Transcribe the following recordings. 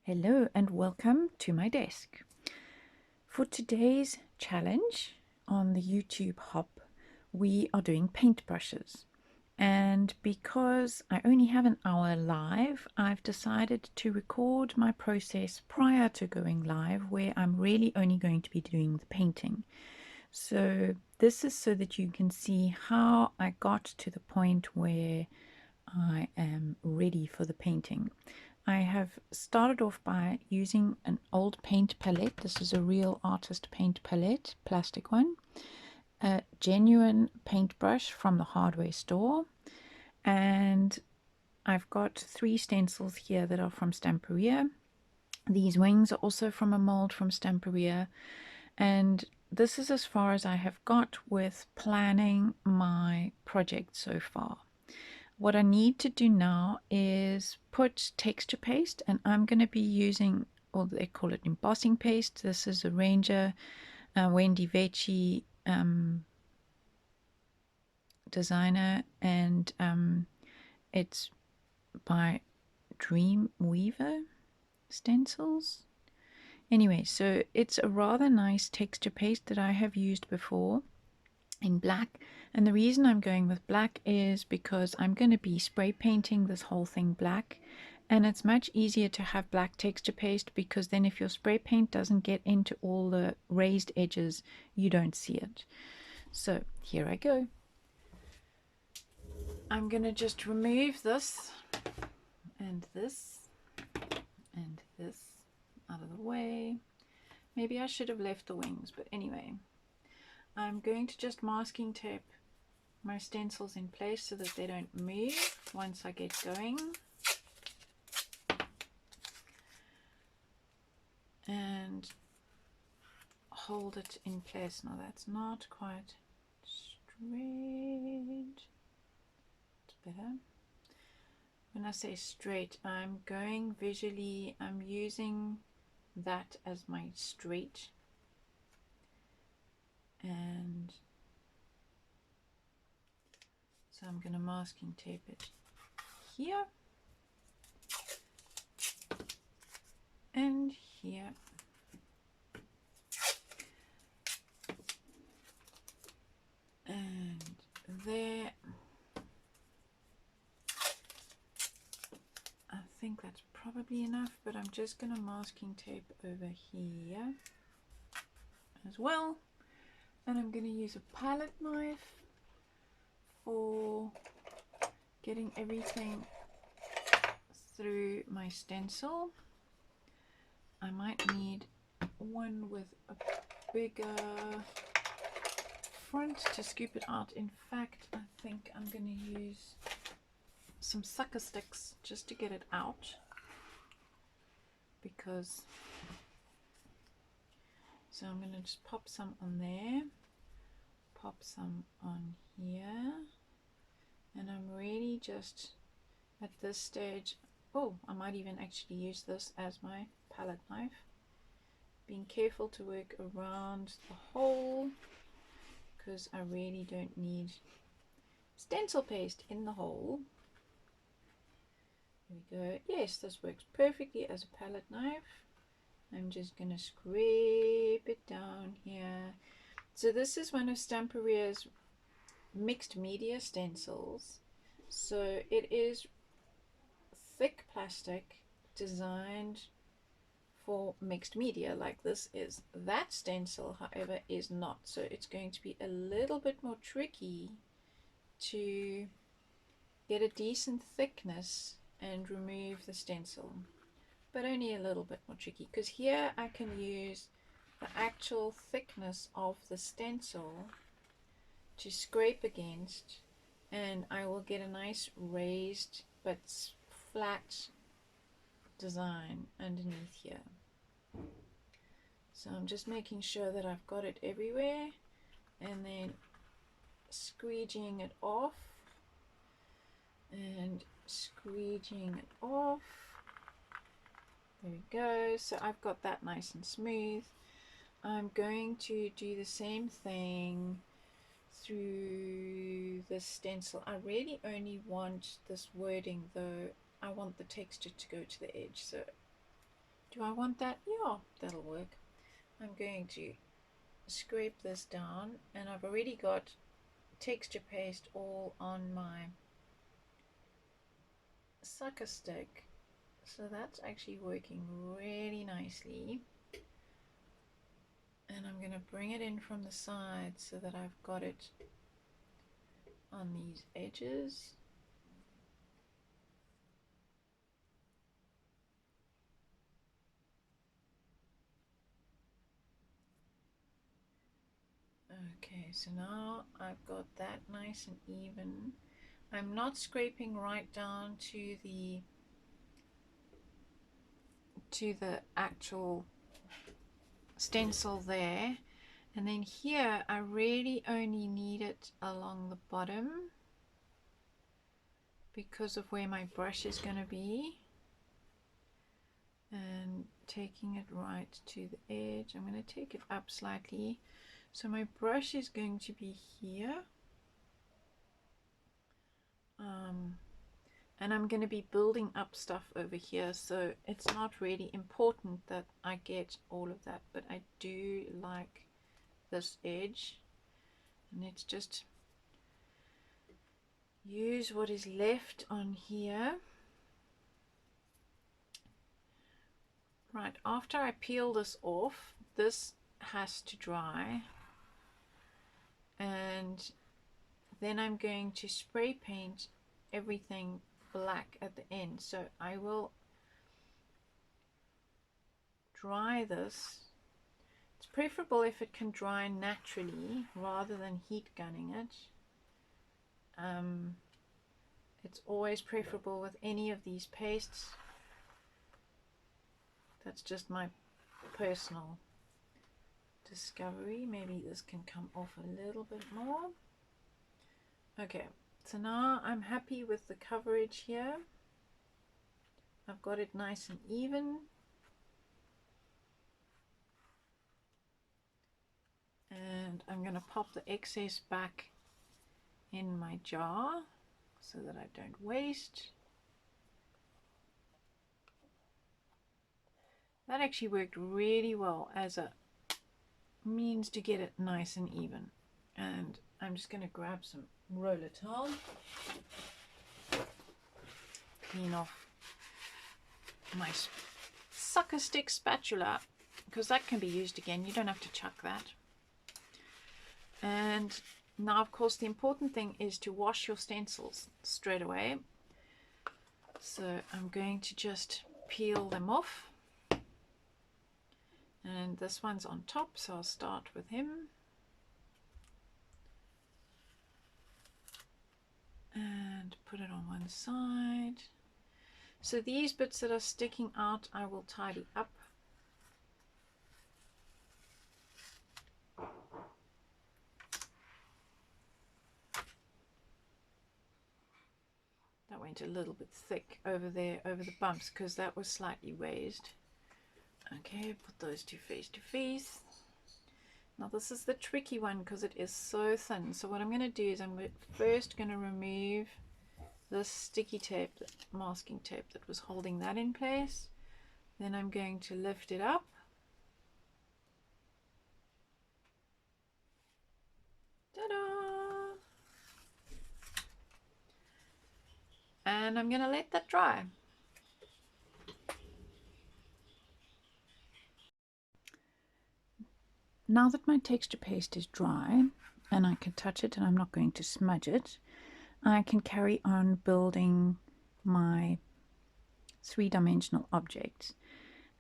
Hello and welcome to my desk. For today's challenge on the YouTube hub, we are doing paintbrushes. And because I only have an hour live, I've decided to record my process prior to going live, where I'm really only going to be doing the painting. So this is so that you can see how I got to the point where I am ready for the painting. I have started off by using an old paint palette. This is a real artist paint palette, plastic one. A genuine paintbrush from the hardware store. And I've got 3 stencils here that are from Stamperia. These wings are also from a mold from Stamperia. And this is as far as I have got with planning my project so far. What I need to do now is put texture paste, and I'm going to be using, or they call it embossing paste. This is a Ranger Wendy Vecchi designer, and it's by Dreamweaver Stencils. Anyway, so it's a rather nice texture paste that I have used before in black, and the reason I'm going with black is because I'm going to be spray painting this whole thing black, and it's much easier to have black texture paste because then if your spray paint doesn't get into all the raised edges, you don't see it. So here I go. I'm going to just remove this and this and this out of the way. Maybe I should have left the wings, but anyway, I'm going to just masking tape my stencils in place so that they don't move once I get going. And hold it in place. Now that's not quite straight. It's better. When I say straight, I'm going visually, I'm using that as my straight. And so I'm going to masking tape it here and here. And there. I think that's probably enough, but I'm just going to masking tape over here as well. And I'm going to use a palette knife for getting everything through my stencil. I might need one with a bigger front to scoop it out. In fact, I think I'm going to use some sucker sticks just to get it out, because so I'm going to just pop some on there, pop some on here, and I'm really just at this stage, oh, I might even actually use this as my palette knife, being careful to work around the hole because I really don't need stencil paste in the hole. There we go. Yes, this works perfectly as a palette knife. I'm just going to scrape it down here. So this is one of Stamperia's mixed media stencils. So it is thick plastic designed for mixed media like this is. That stencil, however, is not. So it's going to be a little bit more tricky to get a decent thickness and remove the stencil, but only a little bit more tricky, because here I can use the actual thickness of the stencil to scrape against, and I will get a nice raised but flat design underneath here. So I'm just making sure that I've got it everywhere and then squeegeeing it off and squeegeeing it off. There we go. So I've got that nice and smooth. I'm going to do the same thing through the stencil. I really only want this wording though. I want the texture to go to the edge. So Do I want that? Yeah, that'll work. I'm going to scrape this down, and I've already got texture paste all on my sucker stick, so that's actually working really nicely. And I'm going to bring it in from the side so that I've got it on these edges. Okay, so now I've got that nice and even. I'm not scraping right down to the actual stencil there, and then here I really only need it along the bottom because of where my brush is going to be, and taking it right to the edge. I'm going to take it up slightly, so my brush is going to be here, and I'm going to be building up stuff over here, so it's not really important that I get all of that, but I do like this edge, and let's just use what is left on here. Right, after I peel this off, this has to dry, and then I'm going to spray paint everything black at the end. So I will dry this. It's preferable if it can dry naturally rather than heat gunning it. It's always preferable with any of these pastes. That's just my personal discovery. Maybe this can come off a little bit more. Okay, so now I'm happy with the coverage here. I've got it nice and even. And I'm going to pop the excess back in my jar so that I don't waste. That actually worked really well as a means to get it nice and even. And I'm just going to grab some roller towel, clean off my sucker stick spatula, because that can be used again. You don't have to chuck that. And now, of course, the important thing is to wash your stencils straight away. So I'm going to just peel them off. And this one's on top, so I'll start with him. And put it on one side. So these bits that are sticking out, I will tidy up. That went a little bit thick over there, over the bumps, because that was slightly raised. Okay, put those two face to face. Now this is the tricky one because it is so thin. So what I'm going to do is I'm first going to remove this sticky tape, masking tape that was holding that in place. Then I'm going to lift it up. Ta-da! And I'm going to let that dry. Now that my texture paste is dry and I can touch it and I'm not going to smudge it, I can carry on building my three-dimensional objects.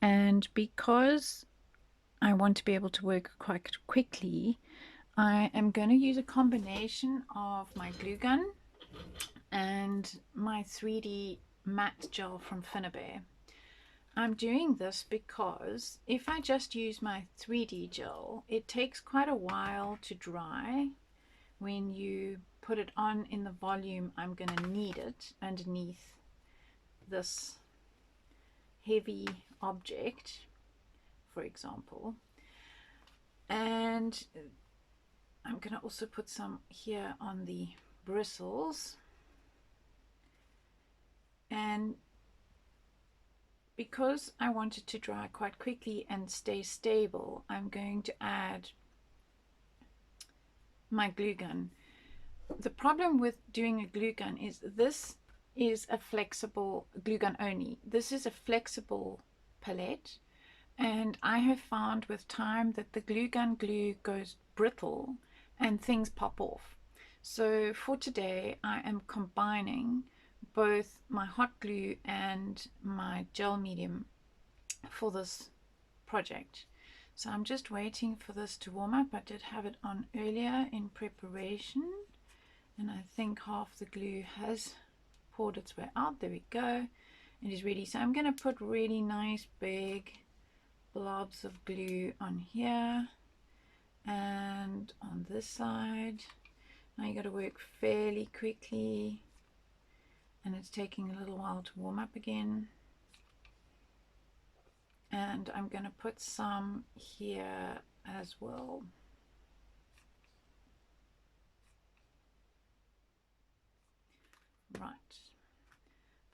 And because I want to be able to work quite quickly, I am going to use a combination of my glue gun and my 3D matte gel from Finnabair. I'm doing this because if I just use my 3D gel, it takes quite a while to dry. When you put it on in the volume, I'm going to knead it underneath this heavy object, for example. And I'm going to also put some here on the bristles. And because I want it to dry quite quickly and stay stable, I'm going to add my glue gun. The problem with doing a glue gun is this is a flexible glue gun only. This is a flexible palette, and I have found with time that the glue gun glue goes brittle and things pop off. So for today I am combining both my hot glue and my gel medium for this project. So I'm just waiting for this to warm up. I did have it on earlier in preparation, and I think half the glue has poured its way out. There we go. It is ready. So I'm going to put really nice big blobs of glue on here and on this side. Now you got to work fairly quickly, and it's taking a little while to warm up again. And I'm going to put some here as well. Right,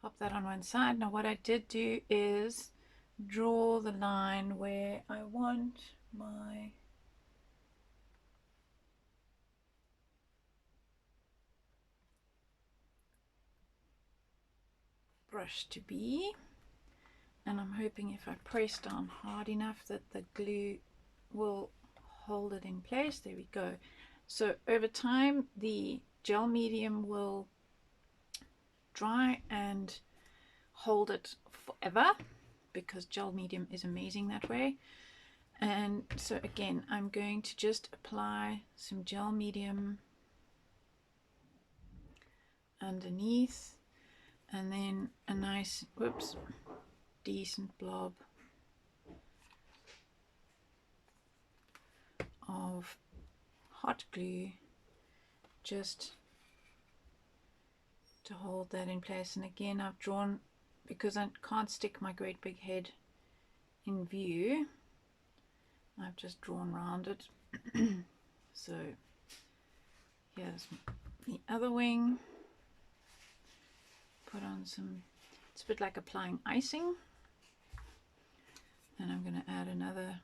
pop that on one side. Now what I did do is draw the line where I want my brush to be, and I'm hoping if I press down hard enough that the glue will hold it in place. There we go. So over time the gel medium will dry and hold it forever, because gel medium is amazing that way. And so again, I'm going to just apply some gel medium underneath, and then a nice, whoops, decent blob of hot glue just to hold that in place. And again, I've drawn, because I can't stick my great big head in view, I've just drawn around it. So here's the other wing. Put on some, it's a bit like applying icing. And I'm going to add another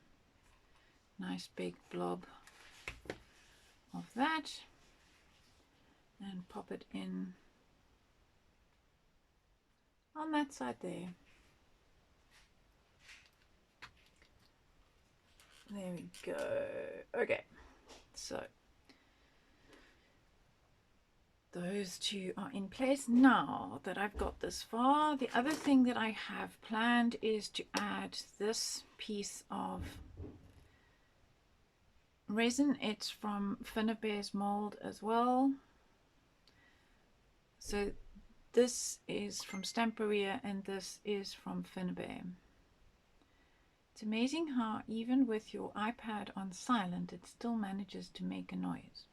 nice big blob of that and pop it in on that side there. There we go. Okay, so those two are in place. Now that I've got this far, the other thing that I have planned is to add this piece of resin. It's from Finnabare's mold as well. So this is from Stamperia and this is from Finnabare. It's amazing how even with your iPad on silent it still manages to make a noise.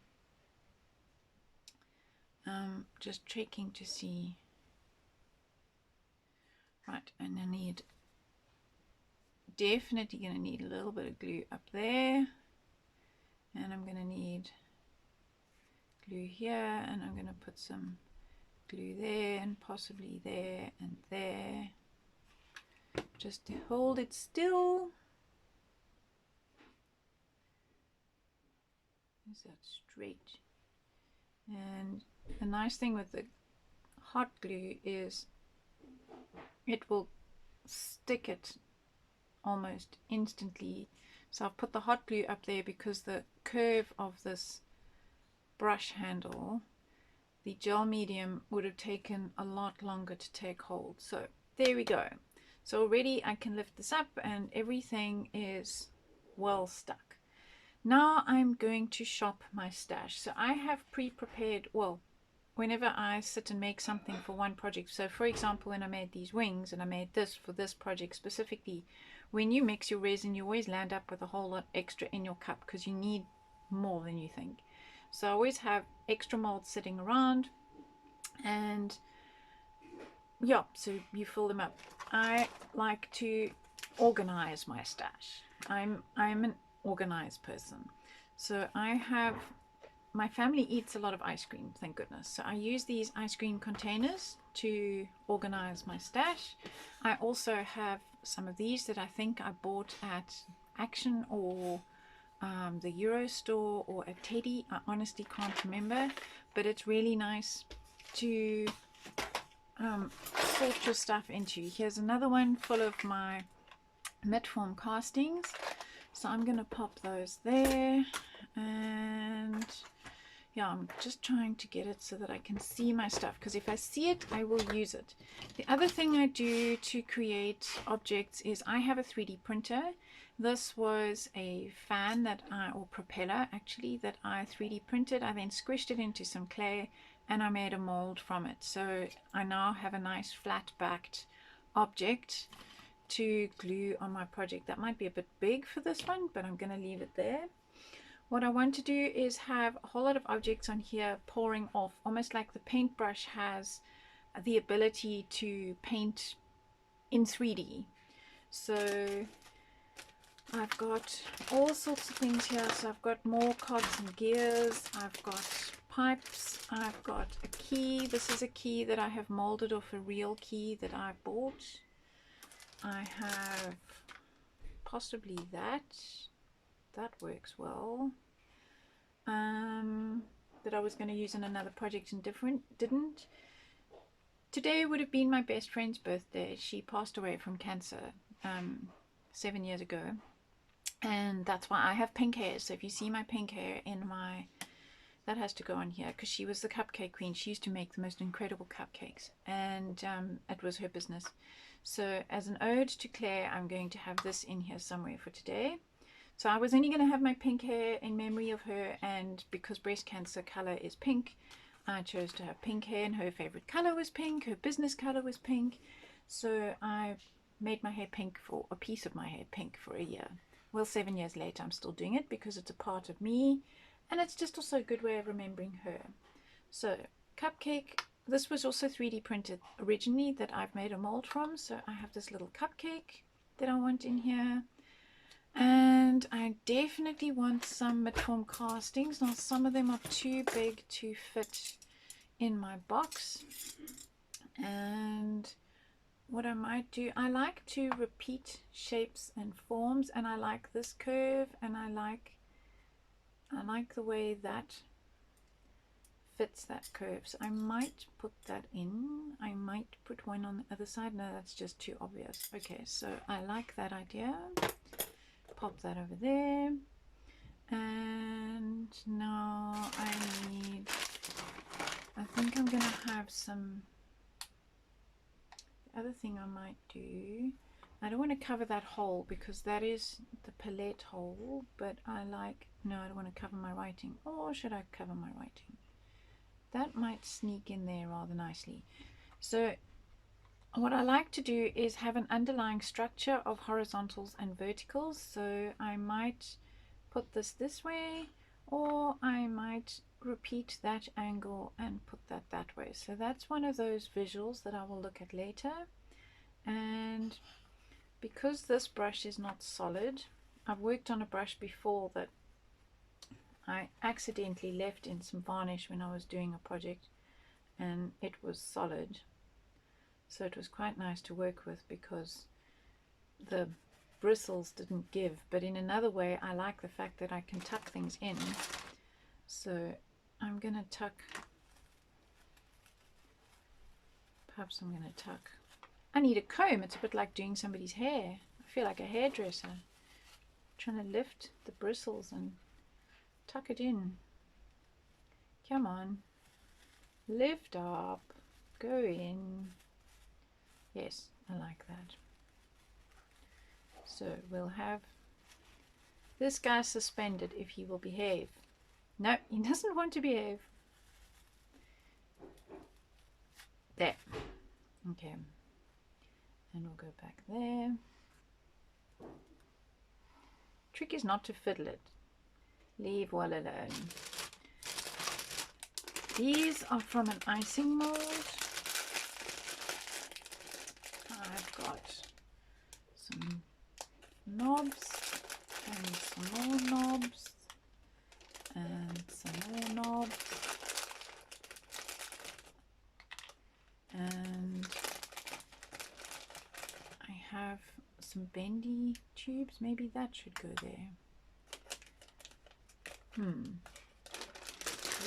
Just checking to see. Right, and I need, definitely going to need a little bit of glue up there, and I'm going to need glue here, and I'm going to put some glue there and possibly there and there, just to hold it still. Is that straight? And the nice thing with the hot glue is it will stick it almost instantly. So I've put the hot glue up there because the curve of this brush handle, the gel medium would have taken a lot longer to take hold. So there we go. So already I can lift this up and everything is well stuck. Now I'm going to shop my stash. So I have pre-prepared, well, whenever I sit and make something for one project, so for example when I made these wings and I made this for this project specifically, when you mix your resin you always land up with a whole lot extra in your cup because you need more than you think. So I always have extra molds sitting around, and yeah, so you fill them up. I like to organize my stash. I'm an organized person, so I have my family eats a lot of ice cream, thank goodness. So I use these ice cream containers to organize my stash. I also have some of these that I think I bought at Action or the Euro store or at Teddy. I honestly can't remember, but it's really nice to sort your stuff into. Here's another one full of my mid-form castings, so I'm going to pop those there. And yeah, I'm just trying to get it so that I can see my stuff, because if I see it, I will use it. The other thing I do to create objects is I have a 3D printer. This was a fan that or propeller actually, that I 3D printed. I then squished it into some clay and I made a mold from it. So I now have a nice flat backed object to glue on my project. That might be a bit big for this one, but I'm going to leave it there. What I want to do is have a whole lot of objects on here pouring off, almost like the paintbrush has the ability to paint in 3D. So I've got all sorts of things here. So I've got more cogs and gears, I've got pipes, I've got a key. This is a key that I have molded off a real key that I bought. I have possibly that works well, that I was going to use in another project and didn't. Today would have been my best friend's birthday. She passed away from cancer 7 years ago, and that's why I have pink hair. So if you see my pink hair in my, that has to go on here, because she was the cupcake queen. She used to make the most incredible cupcakes, and it was her business. So as an ode to Claire, I'm going to have this in here somewhere for today. So I was only going to have my pink hair in memory of her, and because breast cancer color is pink, I chose to have pink hair, and her favorite color was pink, her business color was pink. So I made my hair pink, for a piece of my hair pink, for a year. Well, 7 years later, I'm still doing it because it's a part of me, and it's just also a good way of remembering her. So cupcake, this was also 3D printed originally, that I've made a mold from. So I have this little cupcake that I want in here. And I definitely want some mid-form castings. Now some of them are too big to fit in my box. And what I might do, I like to repeat shapes and forms, and I like this curve, and I like the way that fits that curve. So I might put that in. I might put one on the other side. No, that's just too obvious. Okay, so I like that idea. Pop that over there, and now I think I'm gonna have some, the other thing I might do, I don't want to cover that hole because that is the palette hole, but I like, no, I don't want to cover my writing. Or should I cover my writing? That might sneak in there rather nicely. So what I like to do is have an underlying structure of horizontals and verticals. So I might put this way, or I might repeat that angle and put that way. So that's one of those visuals that I will look at later. And because this brush is not solid, I've worked on a brush before that I accidentally left in some varnish when I was doing a project, and it was solid. So it was quite nice to work with because the bristles didn't give. But in another way, I like the fact that I can tuck things in. So I'm going to tuck, perhaps I'm going to tuck. I need a comb. It's a bit like doing somebody's hair. I feel like a hairdresser. Trying to lift the bristles and tuck it in. Come on. Lift up. Go in. Yes, I like that. So we'll have this guy suspended if he will behave. No, he doesn't want to behave. There. Okay. And we'll go back there. Trick is not to fiddle it. Leave well alone. These are from an icing mold. I've got some knobs and some more knobs and some more have some bendy tubes. Maybe that should go there.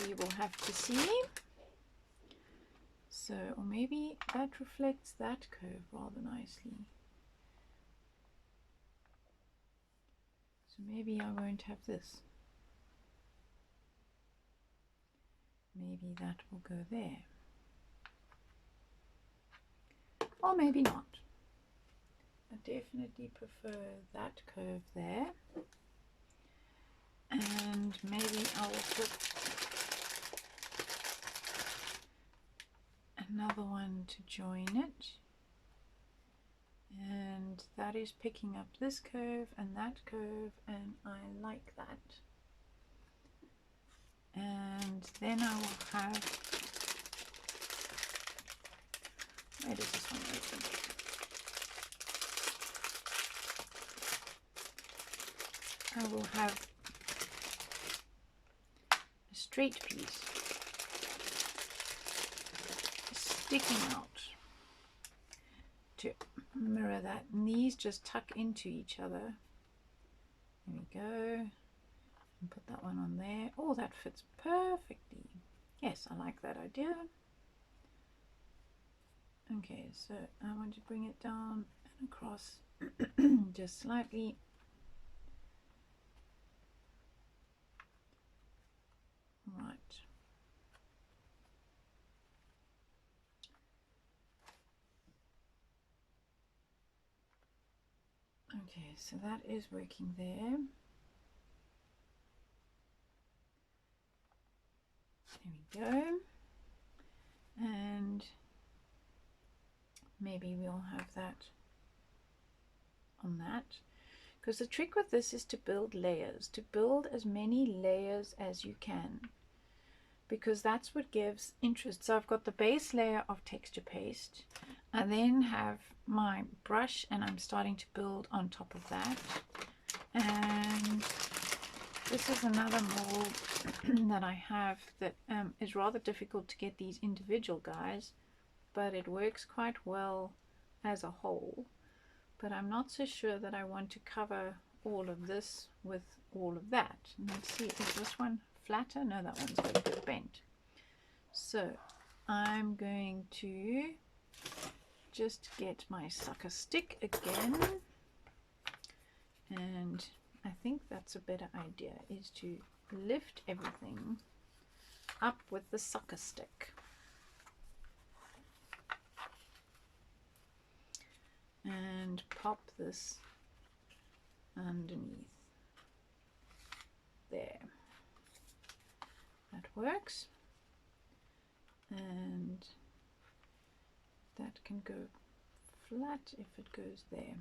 We will have to see. So, or maybe that reflects that curve rather nicely. So maybe I won't have this. Maybe that will go there. Or maybe not. I definitely prefer that curve there. And maybe I will put another one to join it. And that is picking up this curve and that curve, and I like that. And then I will have, where does this one open? I will have a straight piece sticking out to mirror that, and these just tuck into each other. There we go, and put that one on there. Oh, that fits perfectly. Yes, I like that idea. Okay, so I want to bring it down and across just slightly. Right. Okay, so that is working there. There we go. And maybe we'll have that on that. Because the trick with this is to build layers, to build as many layers as you can, because that's what gives interest. So I've got the base layer of texture paste. I then have my brush and I'm starting to build on top of that. And this is another mold that I have that is rather difficult to get these individual guys, but it works quite well as a whole. But I'm not so sure that I want to cover all of this with all of that. And let's see, is this one flatter? No, that one's got a bit bent. So I'm going to just get my sucker stick again, and I think that's a better idea, is to lift everything up with the sucker stick. And pop this underneath there. That works. And that can go flat if it goes there.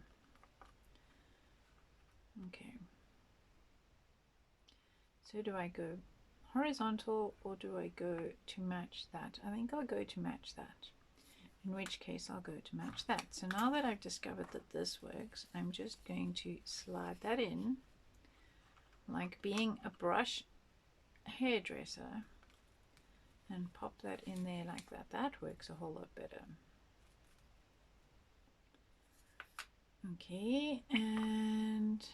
Okay. So do I go horizontal or do I go to match that? I think I'll go to match that. In which case I'll go to match that. So now that I've discovered that this works, I'm just going to slide that in like being a brush hairdresser and pop that in there like that. That works a whole lot better. Okay, and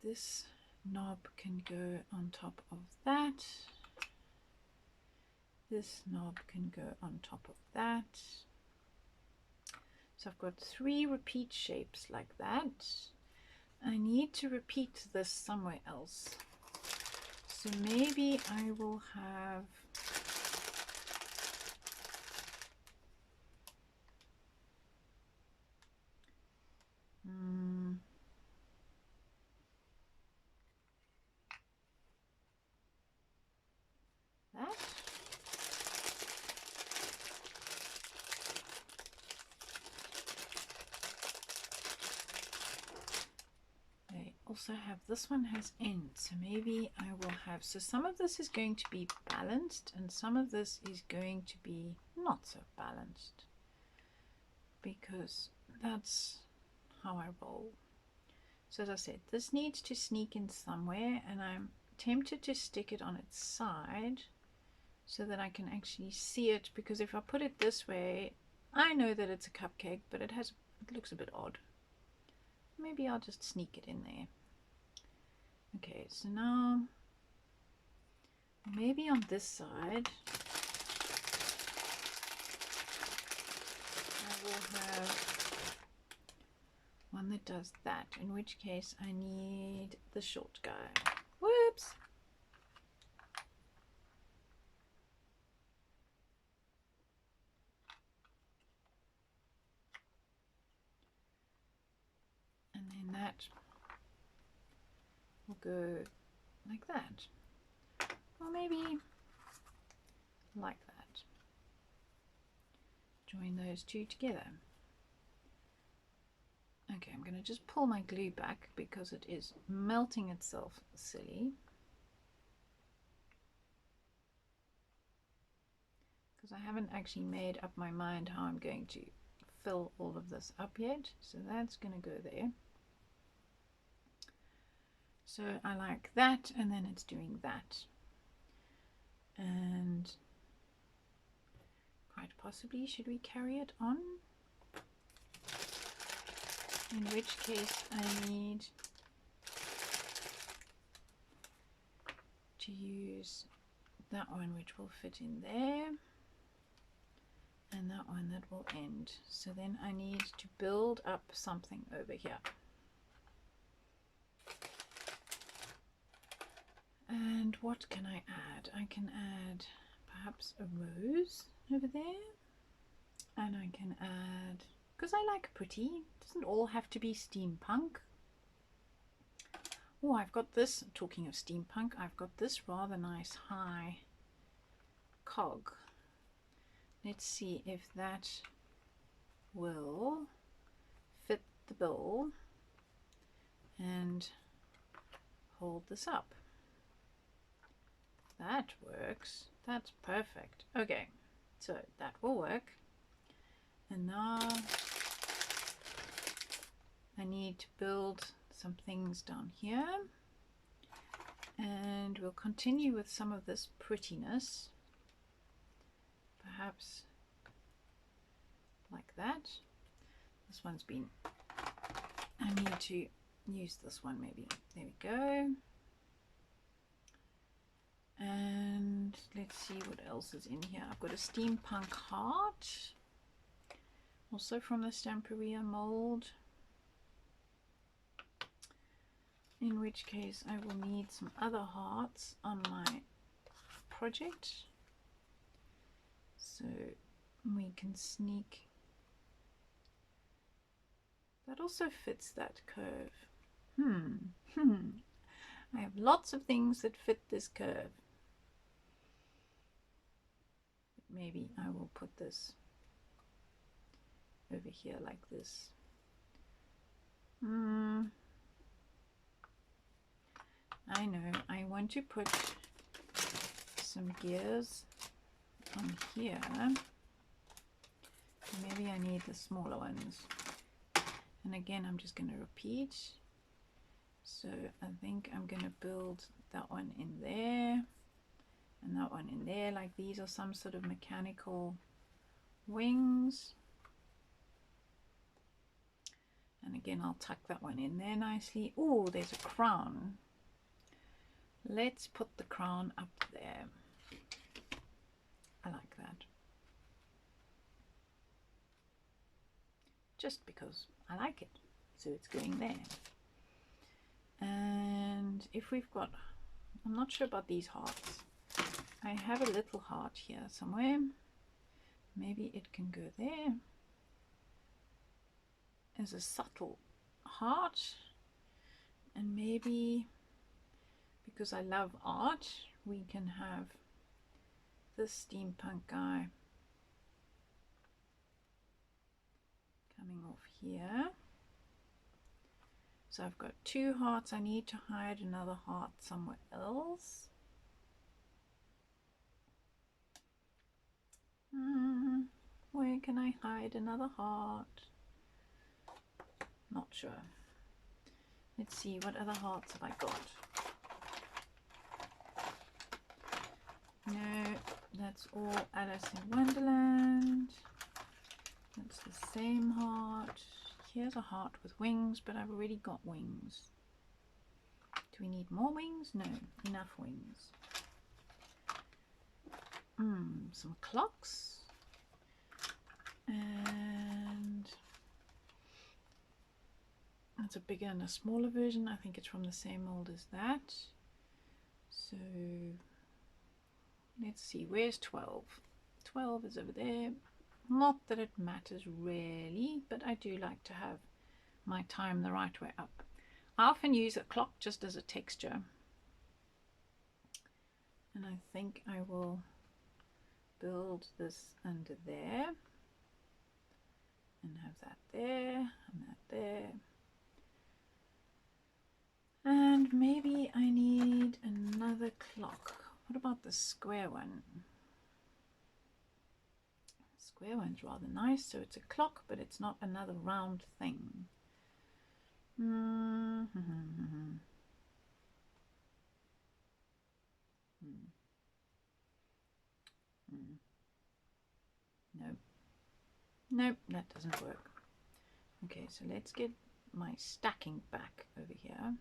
this knob can go on top of that. This knob can go on top of that. So I've got 3 repeat shapes like that. I need to repeat this somewhere else. So maybe I will have that. I also have, this one has ends, so maybe I will have, so some of this is going to be balanced and some of this is going to be not so balanced, because that's how I roll. So as I said, this needs to sneak in somewhere, and I'm tempted to stick it on its side so that I can actually see it, because if I put it this way, I know that it's a cupcake, but it looks a bit odd. Maybe I'll just sneak it in there. Okay, so now maybe on this side I will have one that does that, in which case I need the short guy. Whoops! And then that will go like that. Or maybe like that. Join those two together. Okay, I'm going to just pull my glue back because it is melting itself silly. Because I haven't actually made up my mind how I'm going to fill all of this up yet. So that's going to go there. So I like that, and then it's doing that. And quite possibly, should we carry it on? In which case I need to use that one which will fit in there, and that one that will end. So then I need to build up something over here. And what can I add? I can add perhaps a rose over there, and I can add, because I like pretty, it doesn't all have to be steampunk. Oh, I've got this, talking of steampunk, I've got this rather nice high cog. Let's see if that will fit the bill and hold this up. That works. That's perfect. Okay, so that will work. And now I need to build some things down here, and we'll continue with some of this prettiness, perhaps like that. This one's been, I need to use this one maybe. There we go. And let's see what else is in here. I've got a steampunk heart, also from the Stamperia mold, in which case I will need some other hearts on my project, so we can sneak. That also fits that curve. I have lots of things that fit this curve. Maybe I will put this over here like this. I know, I want to put some gears on here. Maybe I need the smaller ones. And again, I'm just going to repeat. So I think I'm going to build that one in there and that one in there, like these are some sort of mechanical wings. And again, I'll tuck that one in there nicely. Oh, there's a crown. Let's put the crown up there. I like that. Just because I like it. So it's going there. And if we've got, I'm not sure about these hearts. I have a little heart here somewhere. Maybe it can go there as a subtle heart. And maybe, because I love art, we can have this steampunk guy coming off here. So I've got two hearts. I need to hide another heart somewhere else. Where can I hide another heart? Not sure. Let's see, what other hearts have I got? No, That's all Alice in Wonderland. That's the same heart. Here's a heart with wings, but I've already got wings. Do we need more wings? No, enough wings. Some clocks. And that's a bigger and a smaller version. I think it's from the same mold as that. So let's see, where's 12? 12 is over there. Not that it matters really, but I do like to have my time the right way up. I often use a clock just as a texture. And I think I will build this under there. And have that there, and that there. And maybe I need another clock. What about the square one? The square one's rather nice, so it's a clock, but it's not another round thing. No. Nope, that doesn't work. Okay, so let's get my stacking back over here.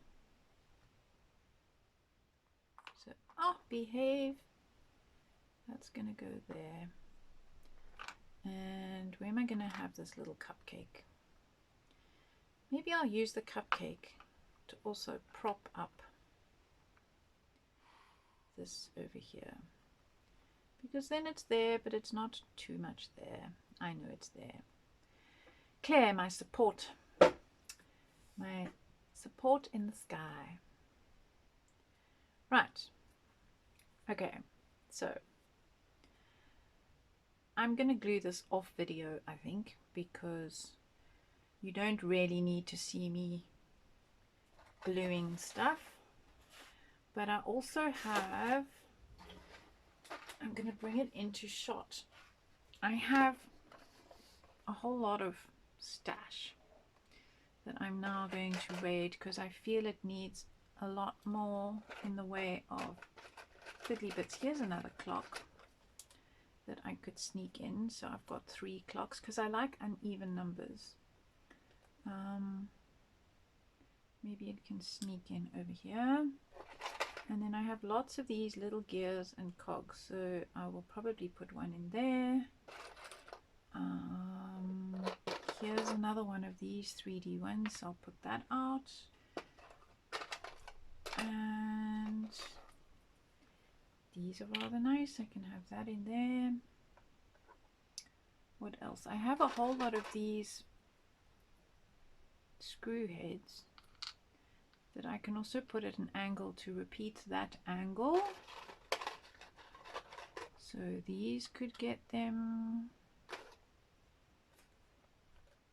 So, oh, behave. That's gonna go there. And where am I gonna have this little cupcake? Maybe I'll use the cupcake to also prop up this over here. Because then it's there, but it's not too much there. I know it's there. Claire, my support. My support in the sky. Right. Okay, so I'm going to glue this off video, I think, because you don't really need to see me gluing stuff. But I also have, I'm going to bring it into shot. I have a whole lot of stash that I'm now going to raid because I feel it needs a lot more in the way of fiddly bits. Here's another clock that I could sneak in, so I've got 3 clocks because I like uneven numbers. Maybe it can sneak in over here. And then I have lots of these little gears and cogs, so I will probably put one in there. Here's another one of these 3D ones. I'll put that out. And these are rather nice. I can have that in there. What else? I have a whole lot of these screw heads that I can also put at an angle to repeat that angle. So these could get them.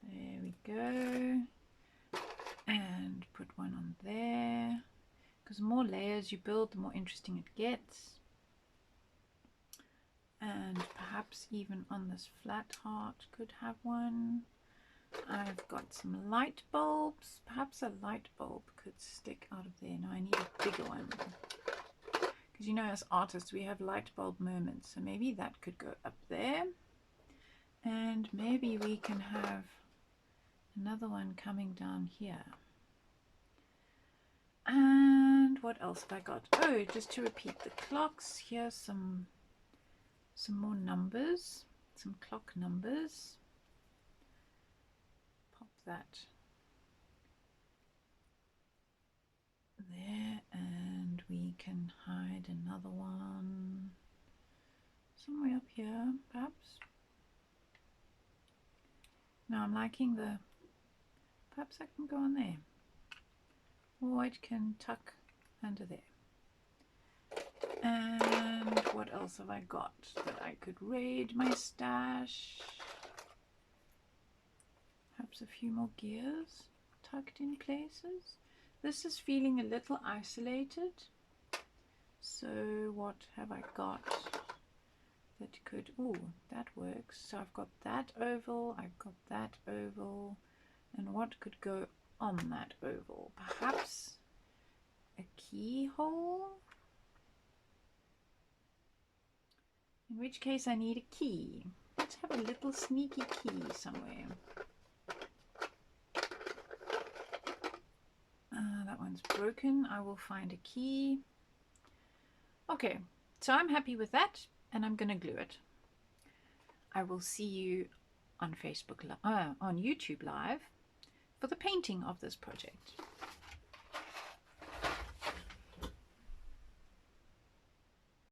There we go. And put one on there. Because the more layers you build, the more interesting it gets. And perhaps even on this flat heart could have one. I've got some light bulbs. Perhaps a light bulb could stick out of there. Now I need a bigger one. Because you know, as artists, we have light bulb moments. So maybe that could go up there. And maybe we can have another one coming down here. And what else have I got? Oh, just to repeat the clocks. Here's some more numbers, some clock numbers. Pop that there, and we can hide another one somewhere up here, perhaps. Now I'm liking the, perhaps I can go on there, or it can tuck under there. And what else have I got that I could raid my stash? Perhaps a few more gears tucked in places. This is feeling a little isolated. So what have I got that could, oh, that works. So I've got that oval, I've got that oval, and what could go on that oval? Perhaps a keyhole? In which case I need a key. Let's have a little sneaky key somewhere. That one's broken. I will find a key. Okay, so I'm happy with that, and I'm going to glue it. I will see you on YouTube Live for the painting of this project.